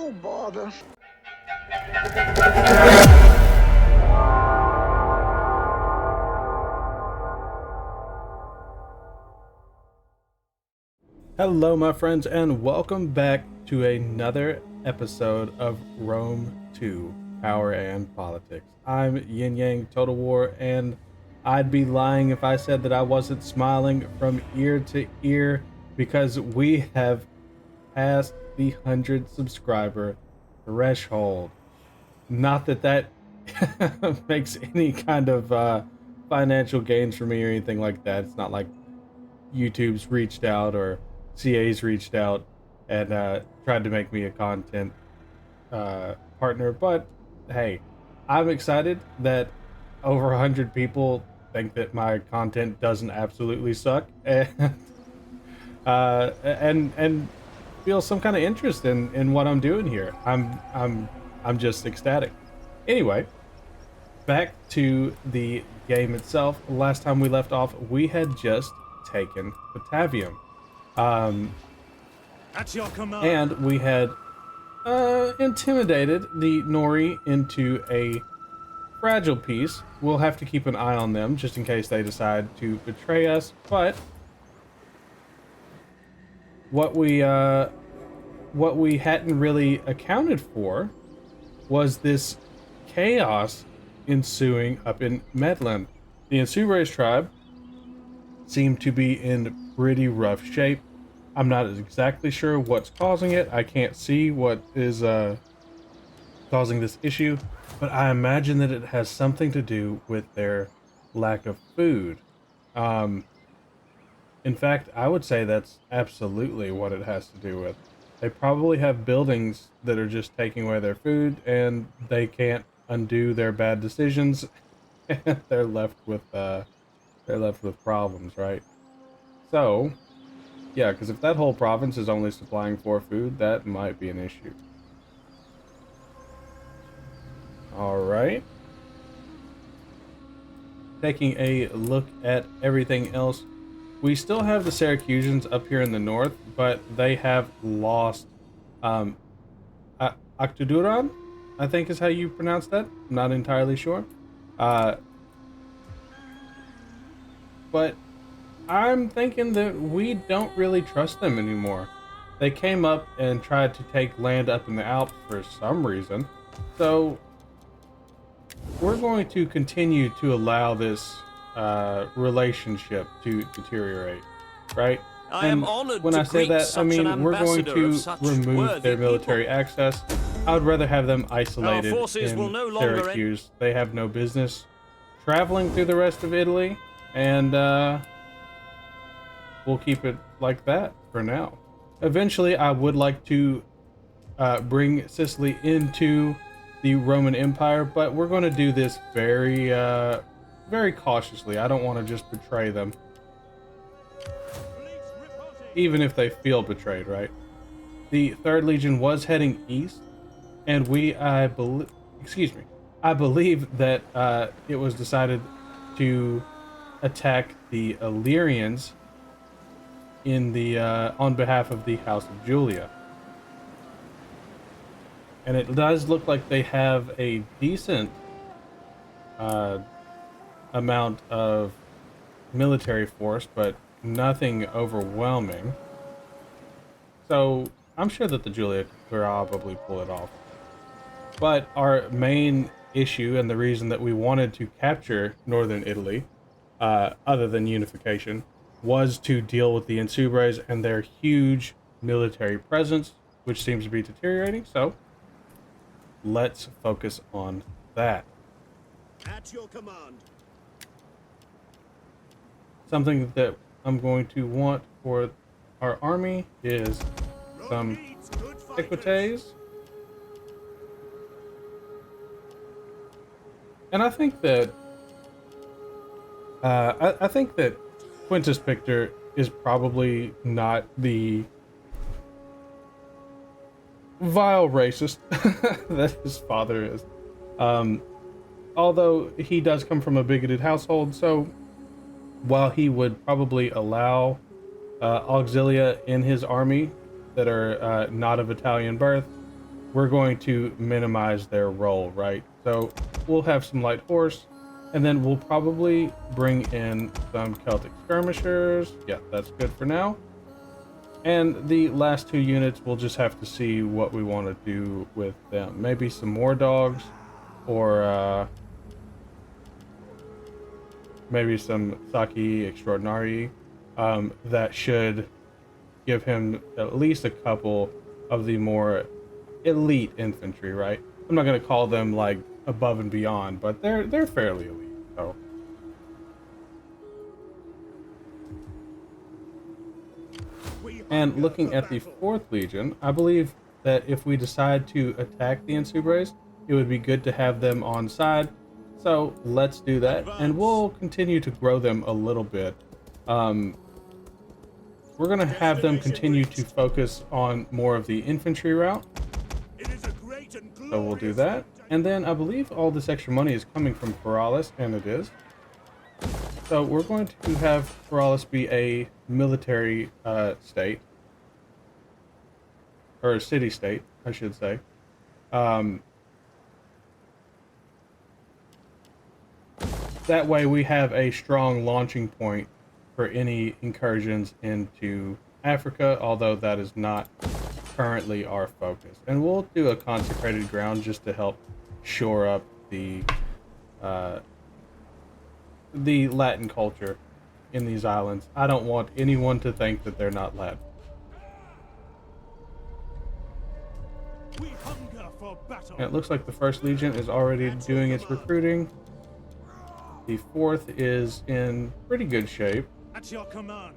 Oh, bother. Hello, my friends, and welcome back to another episode of Rome 2 Power and Politics. I'm Yin Yang Total War, and I'd be lying if I said that I wasn't smiling from ear to ear because we have passed the 100 subscriber threshold. Not that that makes any kind of financial gains for me or anything like that. It's not like YouTube's reached out or CA's reached out and tried to make me a content partner, but hey, I'm excited that over 100 people think that my content doesn't absolutely suck, and feel some kind of interest in what I'm doing here. I'm just ecstatic. Anyway, back to the game itself. Last time we left off, we had just taken Batavium. At your command. And we had intimidated the Nori into a fragile piece. We'll have to keep an eye on them just in case they decide to betray us. But what we hadn't really accounted for was this chaos ensuing up in Medland. The Insubres tribe seemed to be in pretty rough shape. I'm not exactly sure what's causing it. I can't see what is causing this issue, but I imagine that it has something to do with their lack of food. In fact, I would say that's absolutely what it has to do with. They probably have buildings that are just taking away their food, and they can't undo their bad decisions. And they're left with problems, right? So, yeah, because if that whole province is only supplying 4 food, that might be an issue. Alright. Taking a look at everything else, we still have the Syracusans up here in the north, but they have lost Octuduran, I think is how you pronounce that. I'm not entirely sure. But I'm thinking that we don't really trust them anymore. They came up and tried to take land up in the Alps for some reason. So we're going to continue to allow this relationship to deteriorate, right? I am honored when to I say greet that, I such mean an we're going ambassador to of such remove worthy their military people. access. I would rather have them isolated forces in will no longer Syracuse. They have no business traveling through the rest of Italy, and we'll keep it like that for now. Eventually, I would like to bring Sicily into the Roman Empire, but we're going to do this very, very cautiously. I don't want to just betray them, even if they feel betrayed, right? The 3rd Legion was heading east, and I believe that it was decided to attack the Illyrians in the on behalf of the House of Julia. And it does look like they have a decent amount of military force, but nothing overwhelming. So I'm sure that the Julia could probably pull it off. But our main issue, and the reason that we wanted to capture northern Italy, other than unification, was to deal with the Insubres and their huge military presence, which seems to be deteriorating. So let's focus on that. At your command. Something that I'm going to want for our army is some equites. And I think that I think that Quintus Pictor is probably not the vile racist that his father is. Although he does come from a bigoted household, so while he would probably allow auxilia in his army that are not of Italian birth, we're going to minimize their role, right? So we'll have some light horse, and then we'll probably bring in some Celtic skirmishers. Yeah, that's good for now. And the last 2 units, we'll just have to see what we want to do with them. Maybe some more dogs, or maybe some Saki Extraordinary. That should give him at least a couple of the more elite infantry, right? I'm not going to call them like above and beyond, but they're fairly elite. So and looking at the 4th Legion, I believe that if we decide to attack the Insubres, it would be good to have them on side. So let's do that, and we'll continue to grow them a little bit. We're going to have them continue to focus on more of the infantry route. So we'll do that. And then I believe all this extra money is coming from Feralis, and it is. So we're going to have Feralis be a military state. Or a city-state, I should say. That way we have a strong launching point for any incursions into Africa, although that is not currently our focus. And we'll do a consecrated ground just to help shore up the Latin culture in these islands. I don't want anyone to think that they're not Latin. We hunger for battle. And it looks like the 1st Legion is already doing its recruiting. The 4th is in pretty good shape. At your command.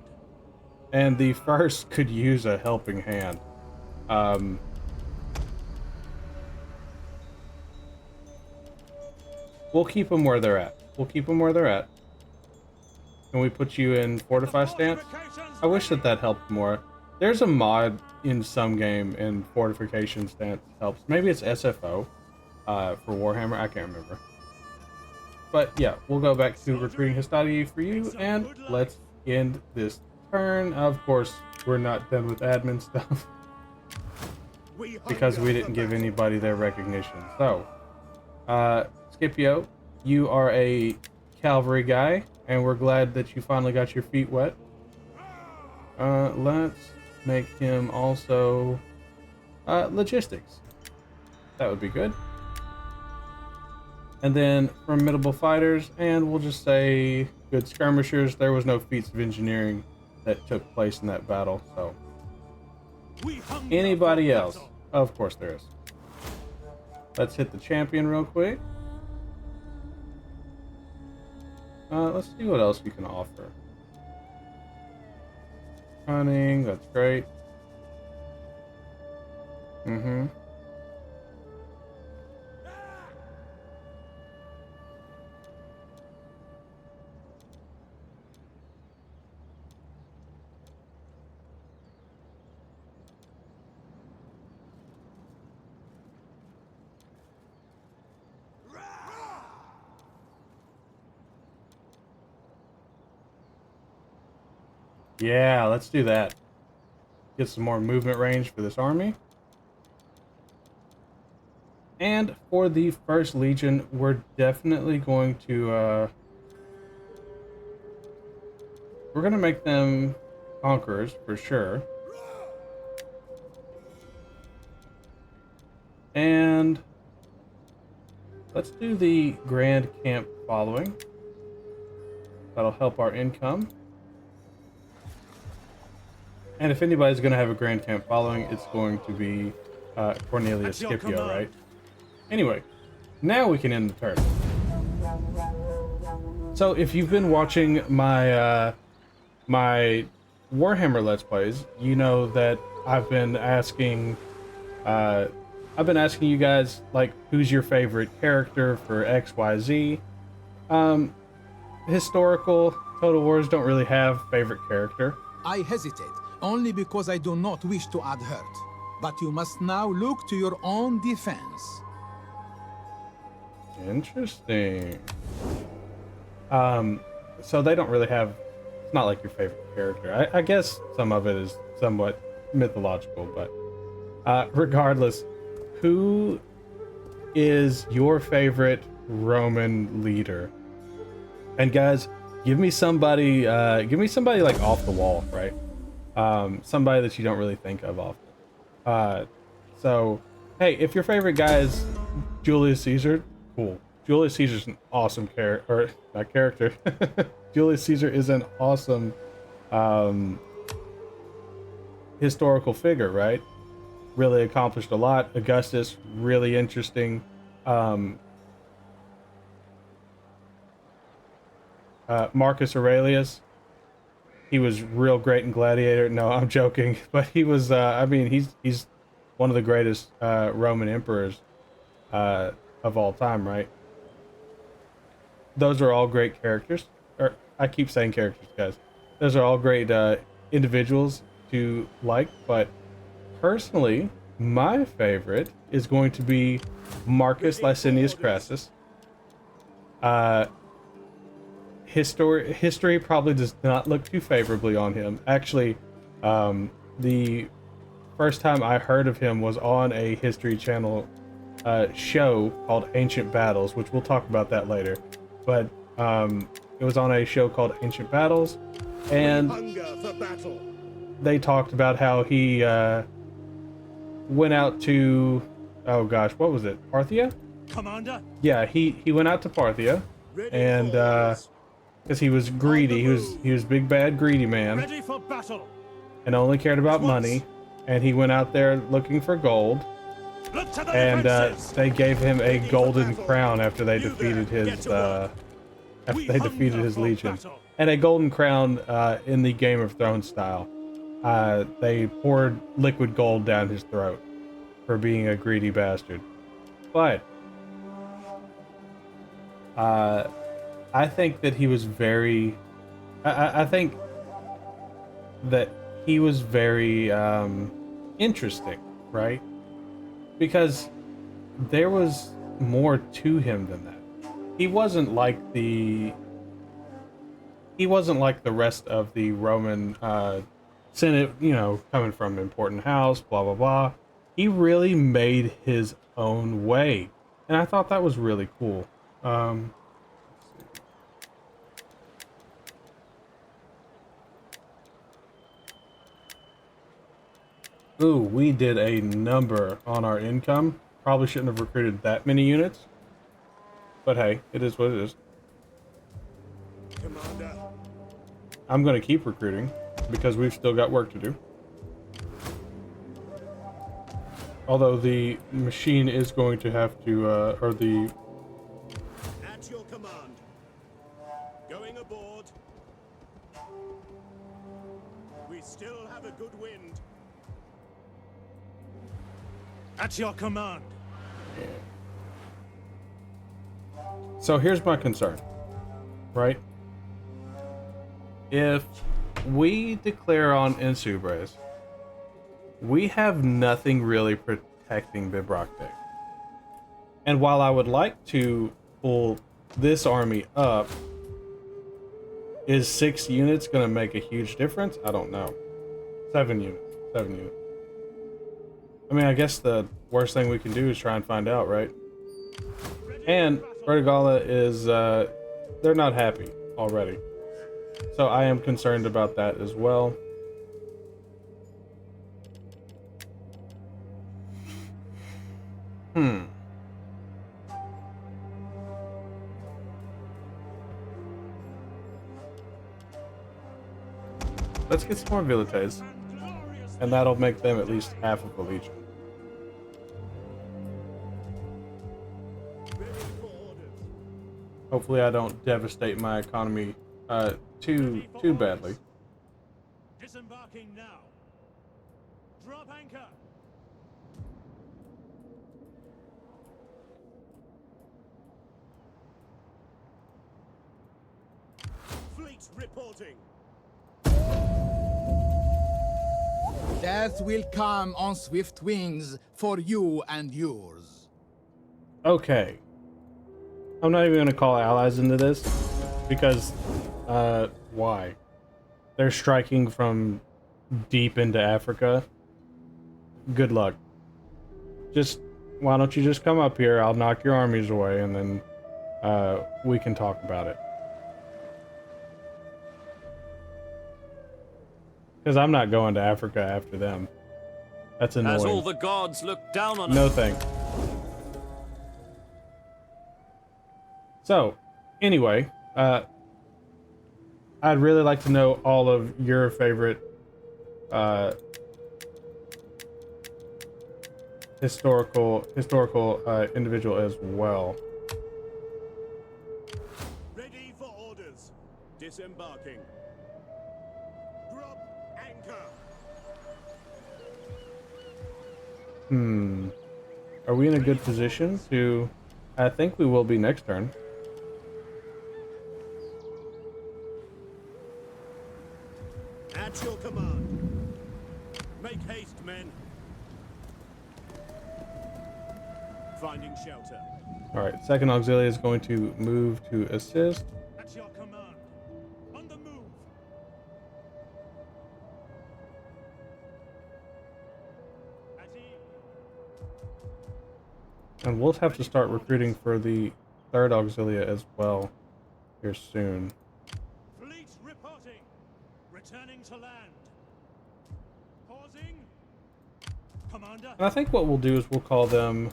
And the 1st could use a helping hand. We'll keep them where they're at. Can we put you in fortify stance? I wish that helped more. There's a mod in some game in fortification stance helps. Maybe it's SFO for Warhammer. I can't remember. But yeah, we'll go back to recruiting hostilities for you, and let's end this turn. Of course, we're not done with admin stuff because we didn't give anybody their recognition. So, Scipio, you are a cavalry guy, and we're glad that you finally got your feet wet. Let's make him also logistics. That would be good. And then formidable fighters, and we'll just say good skirmishers. There was no feats of engineering that took place in that battle, so. Anybody else? Of course there is. Let's hit the champion real quick. Let's see what else we can offer. Cunning, that's great. Yeah, let's do that. Get some more movement range for this army. And for the 1st Legion, we're definitely going to we're gonna make them conquerors for sure. And let's do the Grand Camp following. That'll help our income. And if anybody's going to have a Grand Camp following, it's going to be Cornelius Scipio, right? Anyway, now we can end the turn. So if you've been watching my my Warhammer Let's Plays, you know that I've been asking you guys, like, who's your favorite character for XYZ. Historical Total Wars don't really have favorite character. I hesitate, only because I do not wish to add hurt. But you must now look to your own defense. Interesting. So they don't really have... It's not like your favorite character. I guess some of it is somewhat mythological, but regardless, who is your favorite Roman leader? And guys, give me somebody like off the wall, right? Somebody that you don't really think of often. So, hey, if your favorite guy is Julius Caesar, cool. Julius Caesar's an awesome character. Julius Caesar is an awesome historical figure, right? Really accomplished a lot. Augustus, really interesting. Marcus Aurelius, he was real great in Gladiator. No, I'm joking, but he was. I mean, he's one of the greatest Roman emperors of all time, right? Those are all great characters. Or I keep saying characters, guys. Those are all great individuals to like, but personally, my favorite is going to be Marcus Licinius Crassus. History probably does not look too favorably on him. Actually, the first time I heard of him was on a History Channel show called Ancient Battles, which we'll talk about that later. But it was on a show called Ancient Battles, and they talked about how he went out to, oh gosh, what was it? Parthia? Commander? Yeah, he went out to Parthia, and because he was greedy, he was big bad greedy man, Ready for battle. and only cared about money. And he went out there looking for gold, Look to the and defenses. they gave him a golden crown after they defeated his legion, and a golden crown in the Game of Thrones style. They poured liquid gold down his throat for being a greedy bastard. But I think that he was very. I think that he was very interesting, right? Because there was more to him than that. He wasn't like the rest of the Roman Senate, you know, coming from an important house, blah blah blah. He really made his own way, and I thought that was really cool. Ooh, we did a number on our income. Probably shouldn't have recruited that many units. But hey, it is what it is. Commander. I'm going to keep recruiting because we've still got work to do. Although the machine is going to have to, or the... At your command. Going aboard. We still have a good wind. At your command. So here's my concern, right? If we declare on Insubres, we have nothing really protecting Bibracte. And while I would like to pull this army up, is 6 units going to make a huge difference? I don't know. 7 units. 7 units. I mean, I guess the worst thing we can do is try and find out, right? And Vertigala is, they're not happy already. So I am concerned about that as well. Let's get some more Vilites, and that'll make them at least half of the Legion. Hopefully I don't devastate my economy too badly. Disembarking now. Drop anchor. Fleet reporting. Death will come on swift wings for you and yours. Okay. I'm not even going to call allies into this because, why? They're striking from deep into Africa. Good luck. Just why don't you just come up here? I'll knock your armies away, and then we can talk about it. Because I'm not going to Africa after them. That's annoying. As all the gods look down on No us. thanks. So, anyway, I'd really like to know all of your favorite historical individual as well. Ready for orders. Disembarking. Drop anchor. Are we in a good position to... I think we will be next turn. At your command. Make haste, men. Finding shelter. Alright, second auxiliary is going to move to assist. At your command. On the move. At ease. And we'll have to start recruiting for the third auxilia as well here soon. Fleet reporting. Returning to land. Pausing. Commander. And I think what we'll do is we'll call them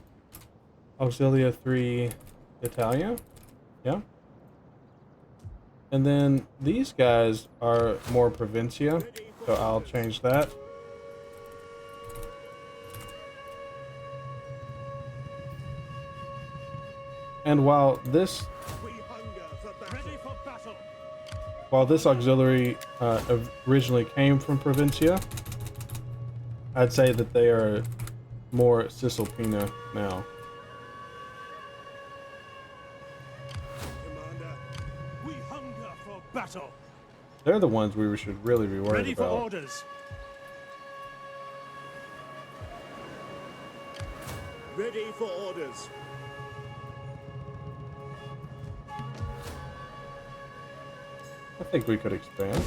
Auxilia 3 Italia. Yeah. And then these guys are more Provincia, so I'll change that. And while this We hunger for battle. Ready for battle. While this auxiliary originally came from Provincia, I'd say that they are more Cisalpina now. Commander. We hunger for battle. They're the ones we should really be worried Ready for about. orders. Ready for orders. I think we could expand.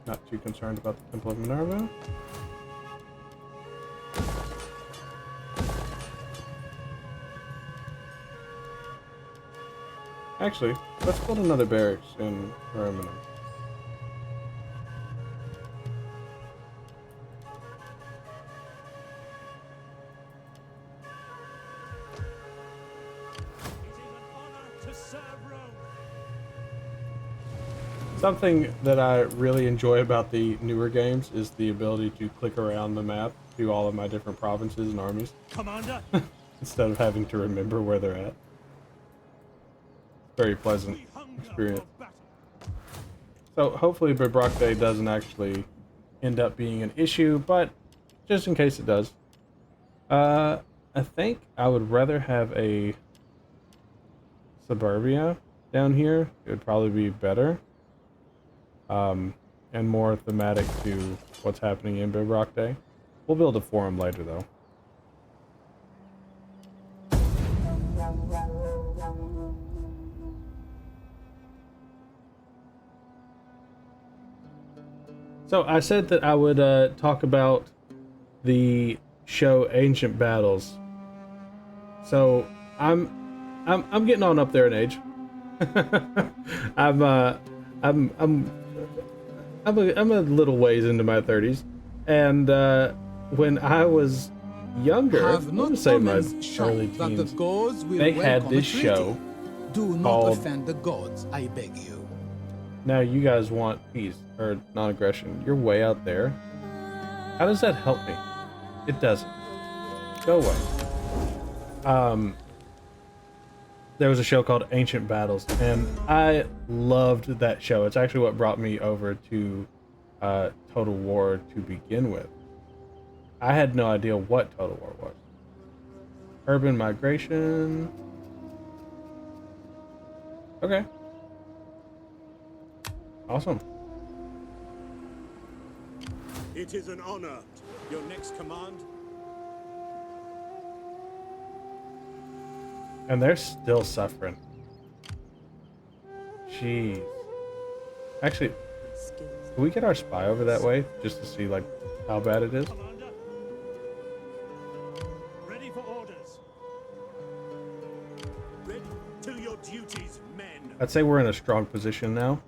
Not too concerned about the Temple of Minerva. Actually, let's build another barracks in Rome. It is an honor to serve Rome. Something that I really enjoy about the newer games is the ability to click around the map to all of my different provinces and armies Commander. instead of having to remember where they're at. Very pleasant We hunger experience. for battle. So hopefully Barbarian doesn't actually end up being an issue, but just in case it does, I think I would rather have a Suburbia down here. It would probably be better. And more thematic to what's happening in Barbarian. We'll build a forum later though. So I said that I would talk about the show Ancient Battles. So I'm getting on up there in age. I'm a little ways into my 30s, and when I was younger, Have I'm not gonna say my omens shown early that the teens, gods will they had welcome a this treaty? show Do not called- offend the gods, I beg you. now you guys want peace or non-aggression. You're way out there. How does that help me? It doesn't. Go away. There was a show called Ancient Battles, and I loved that show. It's actually what brought me over to Total War to begin with. I had no idea what Total War was. Urban migration. Okay. Awesome. It is an honor. Your next command. And they're still suffering. Jeez. Actually, Skills Can we get our spy over that way just to see like how bad it is? Commander. Ready for orders. Ready to your duties, men. I'd say we're in a strong position now.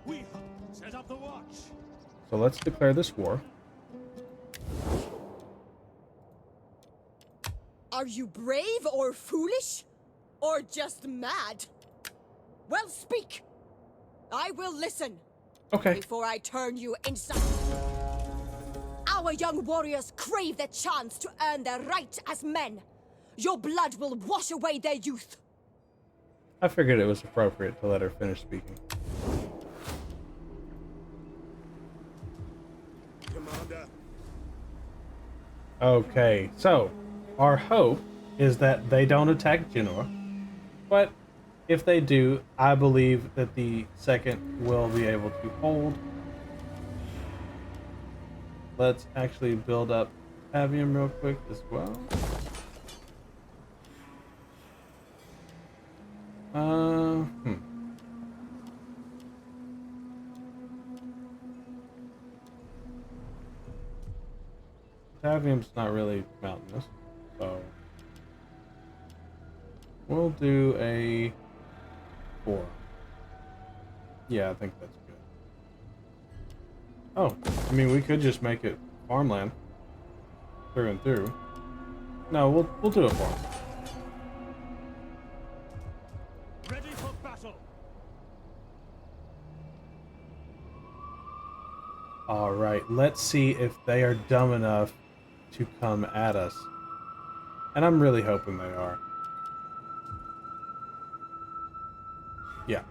We set up the watch. So let's declare this war. Are you brave or foolish? Or just mad? Well, speak. I will listen. Okay. Before I turn you inside. Our young warriors crave the chance to earn their right as men. Your blood will wash away their youth. I figured it was appropriate to let her finish speaking. Commander. Okay, so our hope is that they don't attack Genoa, but if they do, I believe that the second will be able to hold. Let's actually build up Avium real quick as well. Avium's not really mountainous, so we'll do a 4. Yeah, I think that's good. Oh, I mean, we could just make it farmland through and through. No, we'll do a 4. Ready for battle. All right, let's see if they are dumb enough to come at us. And I'm really hoping they are. Yeah.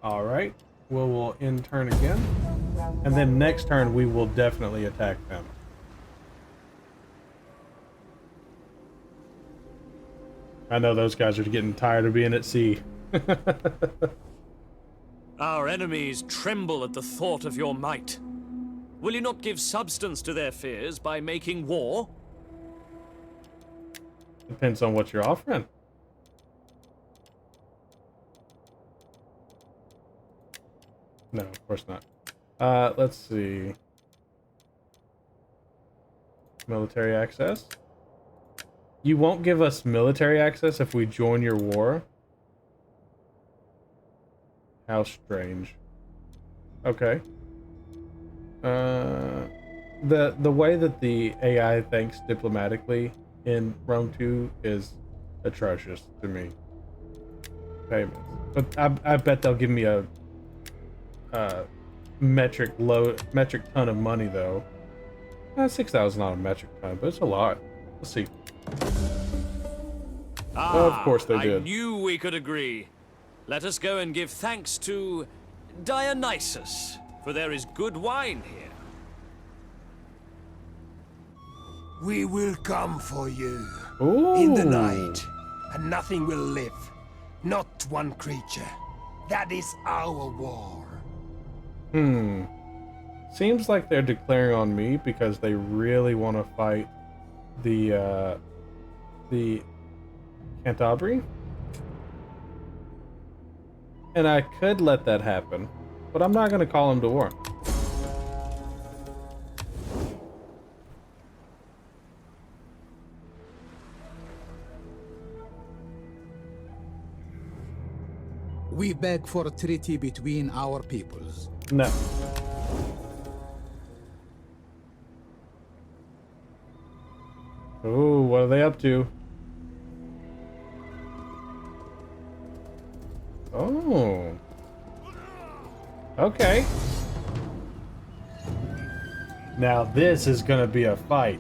All right. We'll end turn again. And then next turn, we will definitely attack them. I know those guys are getting tired of being at sea. Our enemies tremble at the thought of your might. Will you not give substance to their fears by making war? Depends on what you're offering. No, of course not. Let's see. Military access. You won't give us military access if we join your war? How strange. Okay. The way that the AI thinks diplomatically in Rome 2 is atrocious to me. Payments. But I bet they'll give me a metric ton of money though. 6,000 is not a metric ton, but it's a lot. Let's see. Of course they did. I knew we could agree. Let us go and give thanks to Dionysus, for there is good wine here. We will come for you. Ooh. In the night, and nothing will live. Not one creature. That is our war. Seems like they're declaring on me because they really want to fight the Cantabri. And I could let that happen, but I'm not going to call them to war. We beg for a treaty between our peoples. No. Ooh, what are they up to? Oh. Okay. Now this is gonna be a fight.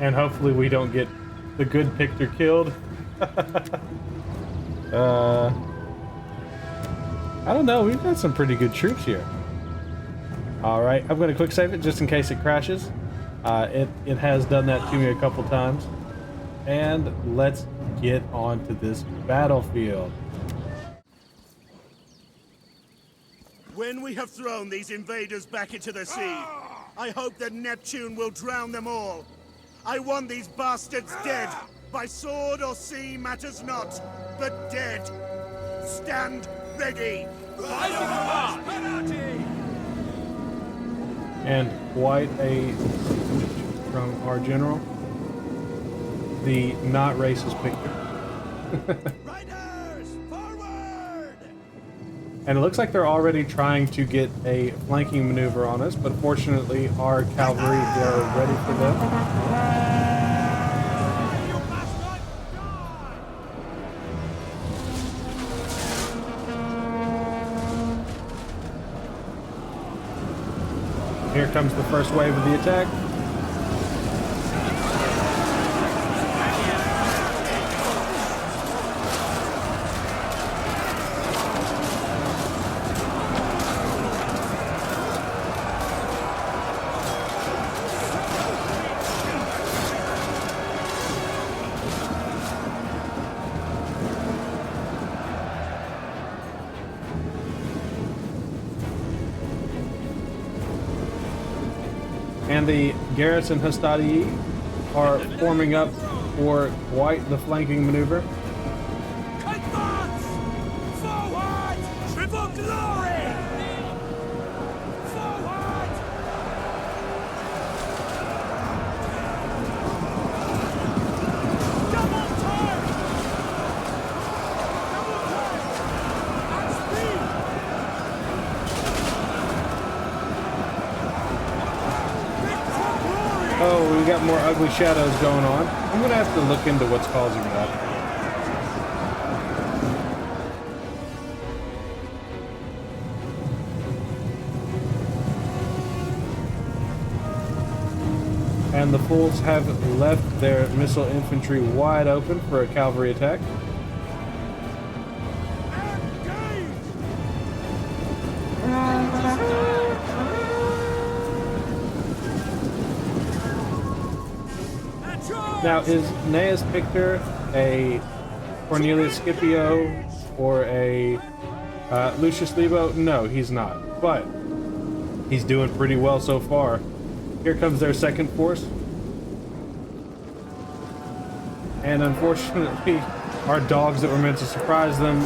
And hopefully we don't get the good Pictor killed. I don't know, we've got some pretty good troops here. Alright, I'm gonna quick save it just in case it crashes. It has done that to me a couple times. And let's get onto this battlefield. When we have thrown these invaders back into the sea, I hope that Neptune will drown them all. I want these bastards dead. By sword or sea matters not, but dead. Stand ready! And quite a speech from our general. The not racist picture. Riders, forward! And it looks like they're already trying to get a flanking maneuver on us, but fortunately our cavalry are ready for them. Here comes the first wave of the attack. And the garrison hostilities are forming up for quite the flanking maneuver. Advance! Forward! Triple glory! Forward! Double turn! Double turn! At speed! Oh, we got more ugly shadows going on. I'm gonna have to look into what's causing that. And the fools have left their missile infantry wide open for a cavalry attack. Now, is Gnaeus Pictor a Cornelius Scipio or a Lucius Lebo? No, he's not. But he's doing pretty well so far. Here comes their second force. And unfortunately, our dogs that were meant to surprise them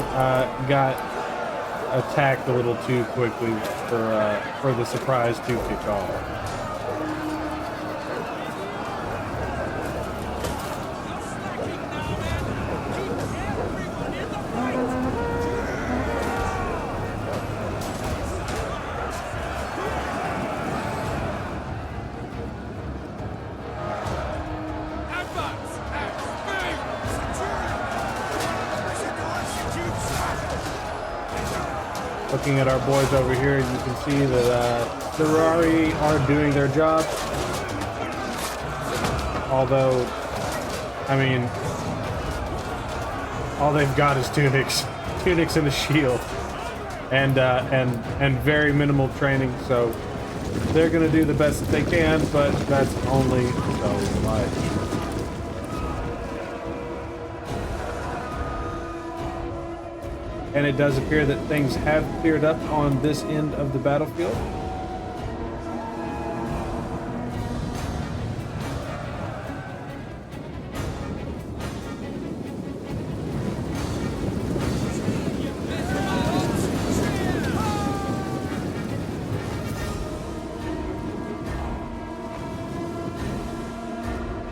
got attacked a little too quickly for the surprise to kick off. Looking at our boys over here, you can see that the Rari are doing their job. Although, I mean, all they've got is tunics and a shield, and very minimal training. So they're gonna do the best that they can, but that's only so much. And it does appear that things have cleared up on this end of the battlefield.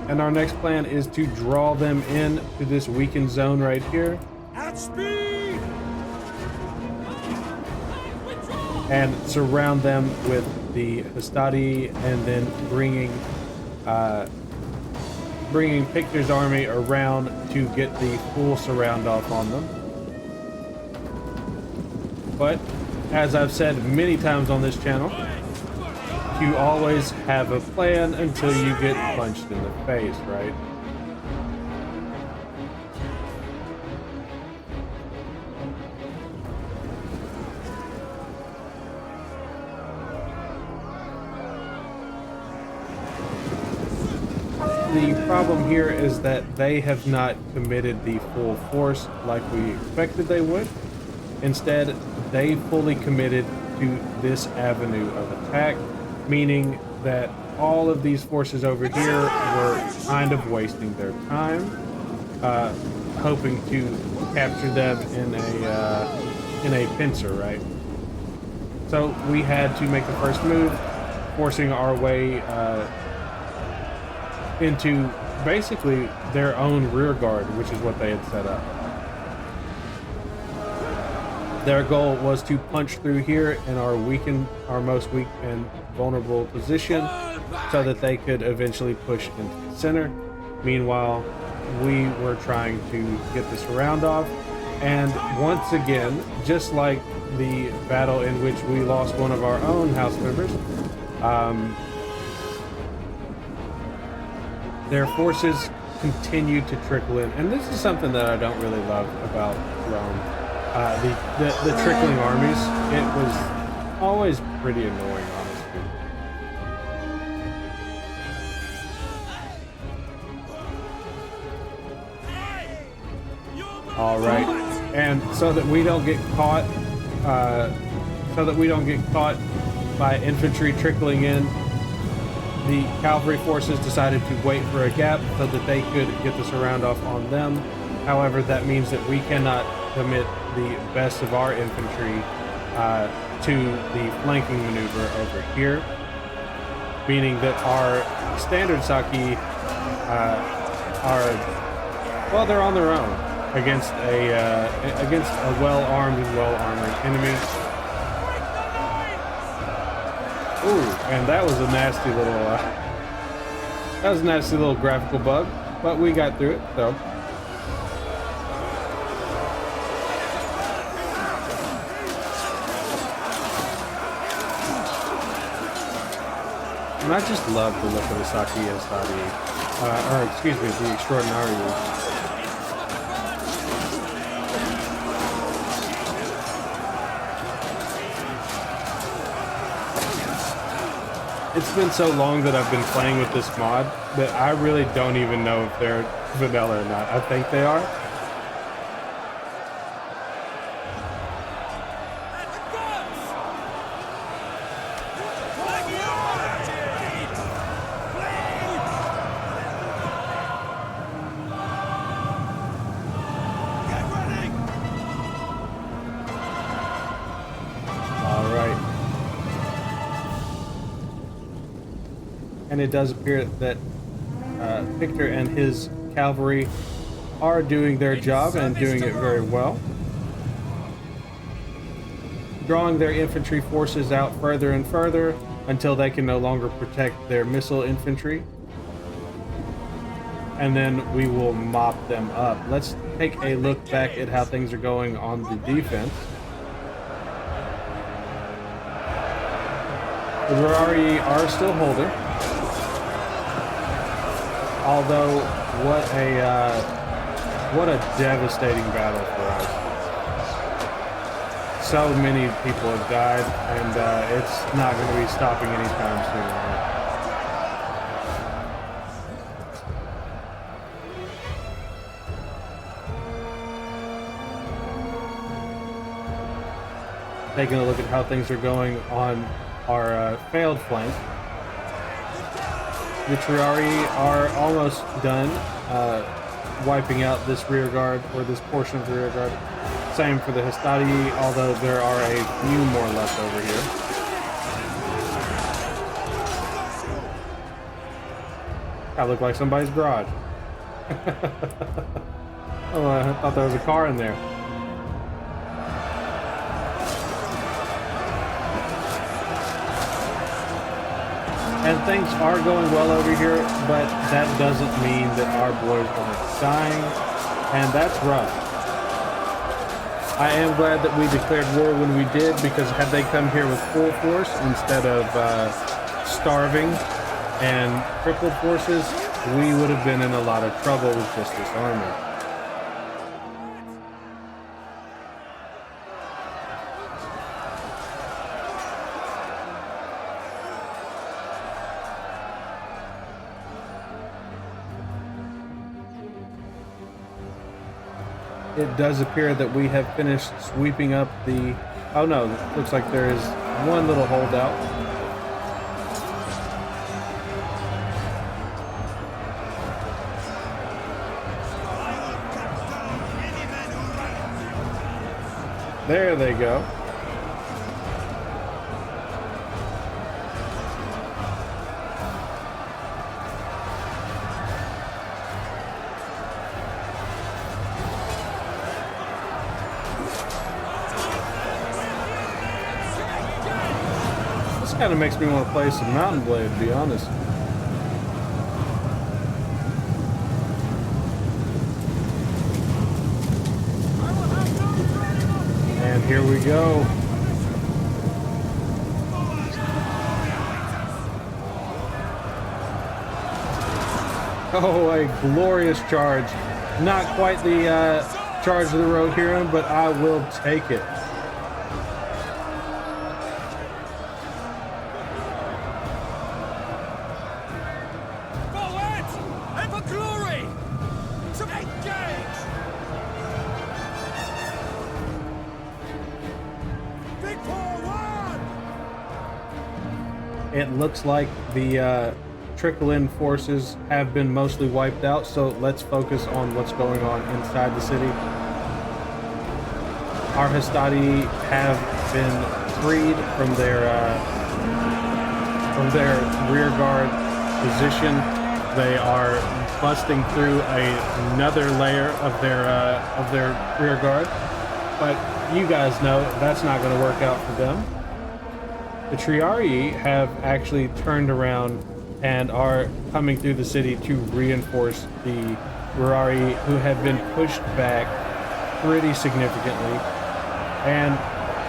And our next plan is to draw them in to this weakened zone right here. At speed! And surround them with the hostilities, and then bringing Pictor's army around to get the full surround off on them. But as I've said many times on this channel, you always have a plan until you get punched in the face, right? The problem here is that they have not committed the full force like we expected they would. Instead, they fully committed to this avenue of attack, meaning that all of these forces over here were kind of wasting their time, hoping to capture them in in a pincer, right? So we had to make the first move, forcing our way into basically their own rear guard, which is what they had set up. Their goal was to punch through here in our most weak and vulnerable position so that they could eventually push into the center. Meanwhile, we were trying to get this round off, and once again, just like the battle in which we lost one of our own house members, their forces continued to trickle in, and this is something that I don't really love about Rome. The trickling armies, it was always pretty annoying, honestly. All right, and so that we don't get caught, by infantry trickling in, the cavalry forces decided to wait for a gap so that they could get this round off on them. However, that means that we cannot commit the best of our infantry to the flanking maneuver over here, meaning that our standard Saki they're on their own against a well-armed and well-armored enemy. Ooh, and that was a nasty little graphical bug, but we got through it, so. And I just love the look of the Saki and Stadi, the Extraordinary. It's been so long that I've been playing with this mod that I really don't even know if they're vanilla or not. I think they are. And it does appear that Victor and his cavalry are doing their job and doing it very well, drawing their infantry forces out further and further until they can no longer protect their missile infantry, and then we will mop them up. Let's take a look back at how things are going on the defense. The Ferrari are still holding. Although, what a devastating battle for us. So many people have died, and it's not going to be stopping anytime soon. Taking a look at how things are going on our failed flank. The Triari are almost done wiping out this rear guard, or this portion of the rear guard. Same for the hostilities, although there are a few more left over here. That looked like somebody's garage. Oh, I thought there was a car in there. And things are going well over here, but that doesn't mean that our boys aren't dying, and that's rough. I am glad that we declared war when we did, because had they come here with full force instead of starving and crippled forces, we would have been in a lot of trouble with just this army. It does appear that we have finished sweeping up the... Oh no, looks like there is one little holdout. There they go. This kind of makes me want to play some Mountain Blade, to be honest. And here we go. Oh, a glorious charge. Not quite the charge of the Rohirrim, but I will take it. It looks like the trickle-in forces have been mostly wiped out, so let's focus on what's going on inside the city. Our hostilities have been freed from their rear guard position. They are busting through another layer of their rear guard, but you guys know that's not going to work out for them. The Triarii have actually turned around and are coming through the city to reinforce the Rurari, who have been pushed back pretty significantly. And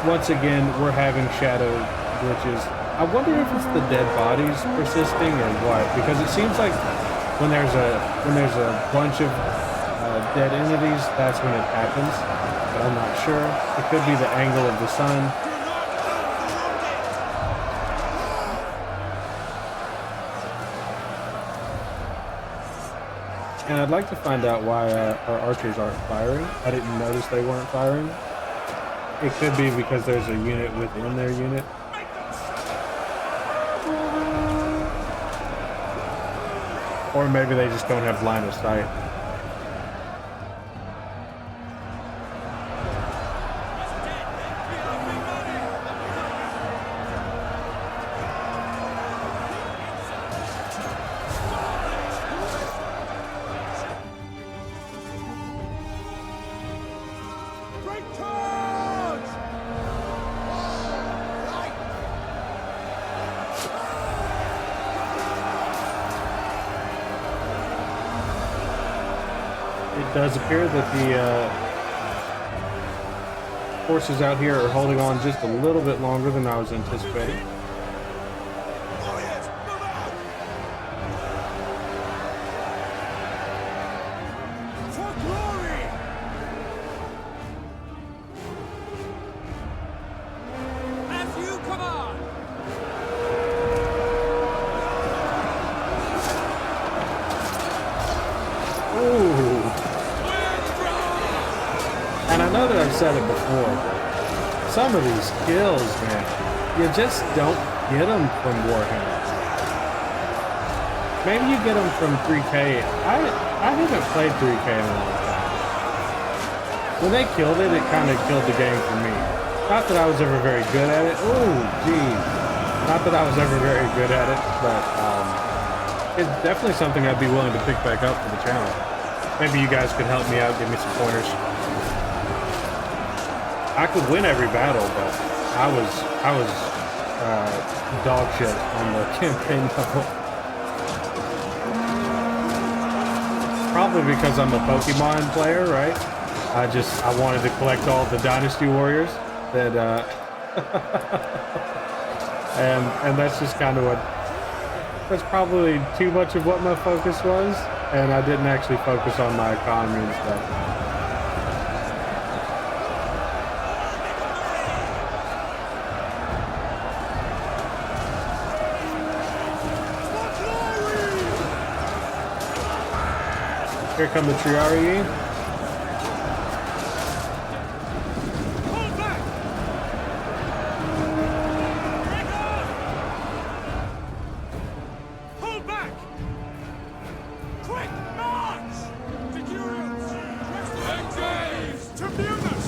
once again, we're having shadow glitches. I wonder if it's the dead bodies persisting or what, because it seems like when there's a bunch of dead entities, that's when it happens. But I'm not sure. It could be the angle of the sun. And I'd like to find out why our archers aren't firing. I didn't notice they weren't firing. It could be because there's a unit within their unit. Or maybe they just don't have line of sight. It does appear that the forces out here are holding on just a little bit longer than I was anticipating. And I know that I've said it before, some of these skills, man, you just don't get them from Warhammer. Maybe you get them from 3K. I haven't played 3K in a long time. When they killed it, it kind of killed the game for me. Not that I was ever very good at it. Oh, geez. Not that I was ever very good at it, but it's definitely something I'd be willing to pick back up for the channel. Maybe you guys could help me out, give me some pointers. I could win every battle, but I was dog shit on the campaign level. Probably because I'm a Pokemon player, right? I wanted to collect all the Dynasty Warriors that and that's just kind of that's probably too much of what my focus was, and I didn't actually focus on my economy and stuff. Here come the Triarii. Hold back! Quick march!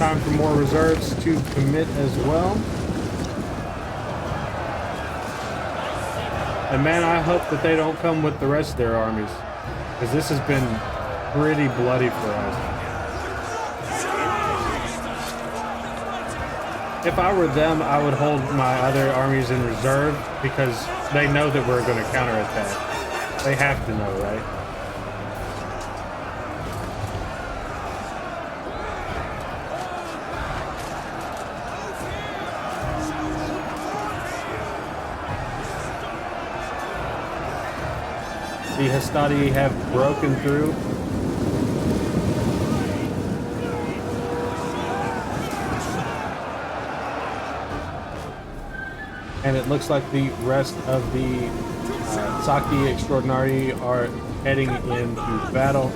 time for more reserves to commit as well. And man, I hope that they don't come with the rest of their armies, because this has been pretty bloody for us. If I were them, I would hold my other armies in reserve, because they know that we're going to counterattack. They have to know, right? The hostilities have broken through. And it looks like the rest of the Saki Extraordinary are heading into battle.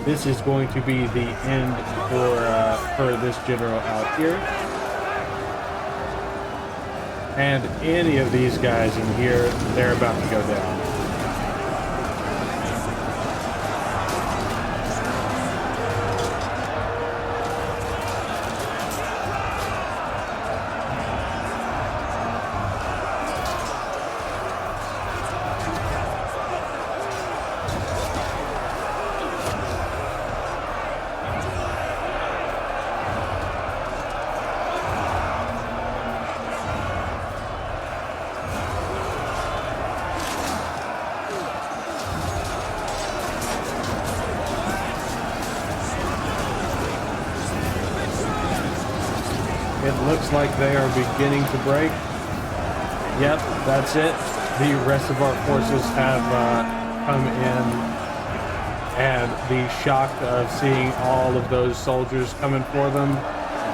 This is going to be the end for this general out here. And any of these guys in here, they're about to go down. It looks like they are beginning to break. Yep, that's it. The rest of our forces have come in, and the shock of seeing all of those soldiers coming for them,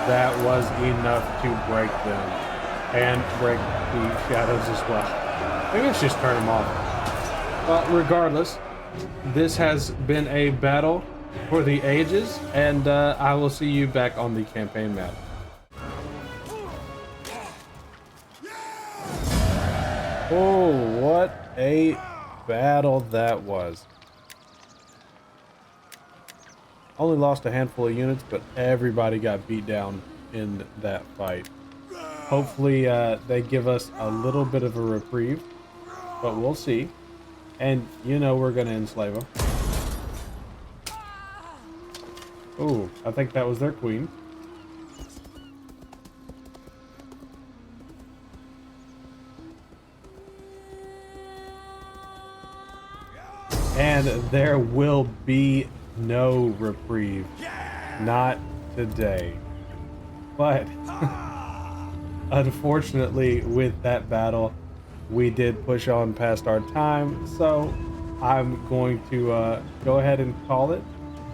that was enough to break them and break the shadows as well. Maybe let's just turn them off. Well, regardless, this has been a battle for the ages, and I will see you back on the campaign map. Oh, what a battle that was. Only lost a handful of units, but everybody got beat down in that fight. Hopefully they give us a little bit of a reprieve, but we'll see. And you know we're gonna enslave them. Oh, I think that was their queen. And there will be no reprieve. Not today. But unfortunately, with that battle, we did push on past our time. So I'm going to go ahead and call it.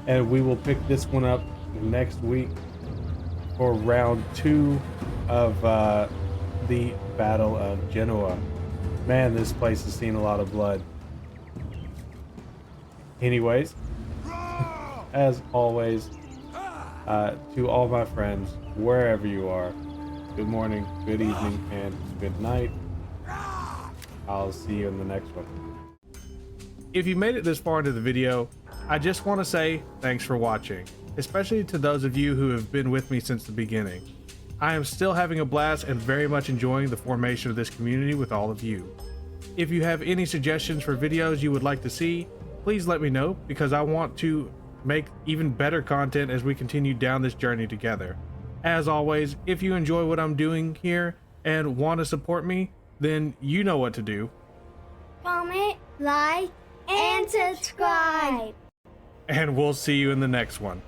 And we will pick this one up next week for round 2 of the Battle of Genoa. Man, this place has seen a lot of blood. Anyways, as always, to all my friends, wherever you are, good morning, good evening, and good night. I'll see you in the next one. If you made it this far into the video, I just want to say thanks for watching, especially to those of you who have been with me since the beginning. I am still having a blast and very much enjoying the formation of this community with all of you. If you have any suggestions for videos you would like to see, please let me know, because I want to make even better content as we continue down this journey together. As always, if you enjoy what I'm doing here and want to support me, then you know what to do. Comment, like, and subscribe. And we'll see you in the next one.